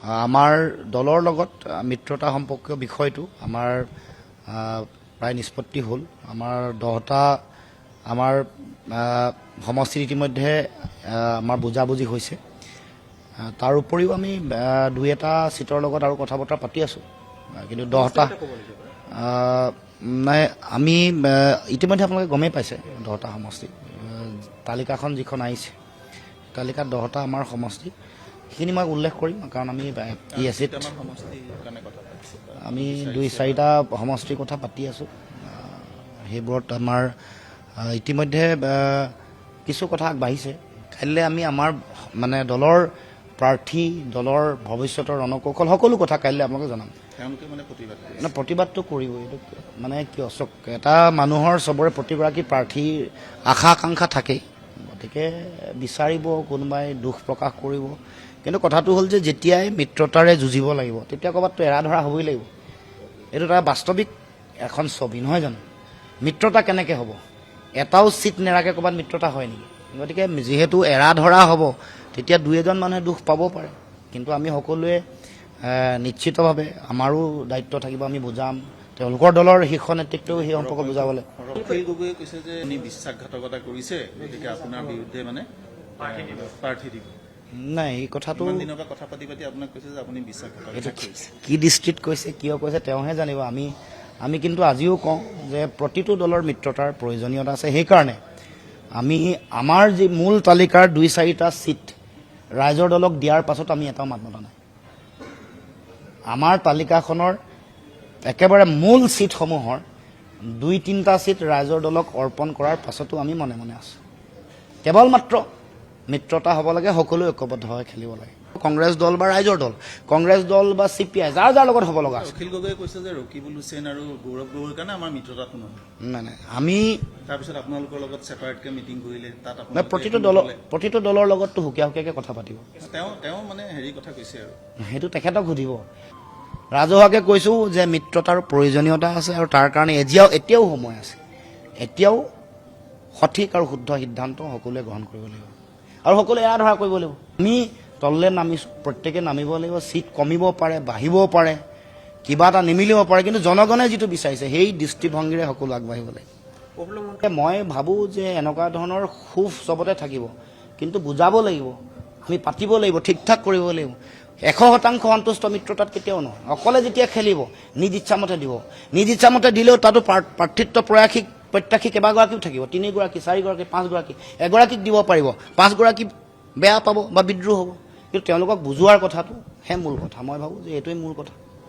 আমাৰ দলৰ লগত মিত্ৰতা সম্পৰ্কীয় বিষয়টো আমাৰ প্ৰায় নিষ্পত্তি হ'ল। আমাৰ 10টা আমাৰ সমষ্টিত ইতিমধ্যে আমাৰ বুজাবুজি হৈছে। তাৰ উপৰিও আমি 2-এটা চিটৰ লগত আৰু কথা বতৰা পাতি আছোঁ, কিন্তু 10টা নাই আমি ইতিমধ্যে আপোনালোকে গমেই পাইছে 10টা সমষ্টি তালিকাখন যিখন আহিছে, তালিকাত 10টা আমাৰ সমষ্টি, সেইখিনি মই উল্লেখ কৰিম কাৰণ আমি PSCত আমি 2-4টা সমষ্টিৰ কথা পাতি আছোঁ। সেইবোৰত আমাৰ ইতিমধ্যে কিছু কথা আগবাঢ়িছে। কাইলৈ আমি আমাৰ মানে দলৰ প্ৰাৰ্থী, দলৰ ভৱিষ্যতৰ ৰণকৌশল সকলো কথা কাইলৈ আপোনালোকে জনাম। প্ৰতিবাদটো কৰিবই, এইটো মানে কিয় চক এটা মানুহৰ চবৰে প্ৰতিগৰাকী প্ৰাৰ্থীৰ আশা আকাংক্ষা থাকেই, গতিকে বিচাৰিব, কোনোবাই দুখ প্ৰকাশ কৰিব, কিন্তু কথাটো হ'ল যে যেতিয়াই মিত্ৰতাৰে যুঁজিব লাগিব তেতিয়া ক'ৰবাততো এৰা ধৰা হ'বই লাগিব। এইটো এটা বাস্তৱিক এখন ছবি নহয় জানো? মিত্ৰতা কেনেকৈ হ'ব? এটাও চিট নেৰাকৈ ক'ৰবাত মিত্ৰতা হয় নেকি? গতিকে যিহেতু এৰা ধৰা হ'ব তেতিয়া 2-এজন মানুহে দুখ পাব পাৰে, কিন্তু আমি সকলোৱে নিশ্চিতভাৱে আমাৰো দায়িত্ব থাকিব, আমি বুজাম, তেওঁলোকৰ দলৰ শীৰ্ষ নেতৃত্বও সেই সম্পৰ্কে বুজাবলৈ। গগৈয়ে কৈছে যে বিশ্বাসঘাতকতা কৰিছে, গতিকে আপোনাৰ বিৰুদ্ধে মানে প্ৰাৰ্থী দিব। নাই, এই কথাটো কথা পাতি আপোনাক কৈছে যে আপুনি বিশ্বাসঘাতকতা কৰিছে। কি দৃষ্টিত কৈছে, কিয় কৈছে তেওঁহে জানিব। আমি কিন্তু আজিও কওঁ যে প্ৰতিটো দলৰ মিত্ৰতাৰ প্ৰয়োজনীয়তা আছে। সেইকাৰণে আমি আমাৰ যি মূল তালিকাৰ 2-4টা চিট ৰাইজৰ দলক দিয়াৰ পাছত আমি এটাও মাত মতা নাই। আমাৰ তালিকাখনৰ একেবাৰে মূল চিটসমূহৰ 2-3টা চিট ৰাইজৰ দলক অৰ্পণ কৰাৰ পাছতো আমি মনে মনে আছোঁ। কেৱল মাত্ৰ মিত্ৰতা হ'ব লাগে, সকলোৱে ঐক্যবদ্ধভাৱে খেলিব লাগে। কংগ্ৰেছ দল বা ৰাইজৰ দল, কংগ্ৰেছ দল বা CPI, যাৰ যাৰ লগত হ'ব লগা আছে। অখিল গগৈয়ে কৈছে যে ৰকিবুল হুছেইন আৰু গৌৰৱ গগৈৰ কাৰণে আমাৰ মিত্ৰতাটো নহয়। নাই, আমি তাৰপিছত আপোনালোকৰ লগত ছেপাৰেটকৈ মিটিং কৰিলে, তাত প্ৰতিটো দলৰ লগততো সুকীয়া সুকীয়াকৈ কথা পাতিব। তেওঁ মানে হেৰি কথা কৈছে আৰু সেইটো তেখেতক সুধিব। ৰাজহুৱাকৈ কৈছোঁ যে মিত্ৰতাৰ প্ৰয়োজনীয়তা আছে আৰু তাৰ কাৰণে এতিয়াও সময় আছে। এতিয়াও সঠিক আৰু শুদ্ধ সিদ্ধান্ত সকলোৱে গ্ৰহণ কৰিব লাগিব আৰু সকলোৱে এৰা ধৰা কৰিব লাগিব। আমি তললৈ নামিছোঁ, প্ৰত্যেকে নামিব লাগিব। চিট কমিব পাৰে, বাঢ়িব পাৰে, কিবা এটা নিমিলিব পাৰে, কিন্তু জনগণে যিটো বিচাৰিছে সেই দৃষ্টিভংগীৰে সকলো আগবাঢ়িব লাগিব। মই ভাবোঁ যে এনেকুৱা ধৰণৰ সুখ চবতে থাকিব, কিন্তু বুজাব লাগিব, আমি পাতিব লাগিব, ঠিক ঠাক কৰিব লাগিব। 100% সন্তুষ্ট মিত্ৰতাত কেতিয়াও নহয়। অকলে যেতিয়া খেলিব নিজ ইচ্ছামতে দিব, নিজ ইচ্ছামতে দিলেও তাতো প্ৰাৰ্থিত্ব প্ৰত্যাশী কেইবাগৰাকীও থাকিব, 3গৰাকী, 4গৰাকী, 5গৰাকী, এগৰাকীক দিব পাৰিব, 5গৰাকী বেয়া পাব বা বিদ্ৰোহ হ'ব, কিন্তু তেওঁলোকক বুজোৱাৰ কথাটো হে মূল কথা। মই ভাবোঁ যে এইটোৱেই মূল কথা।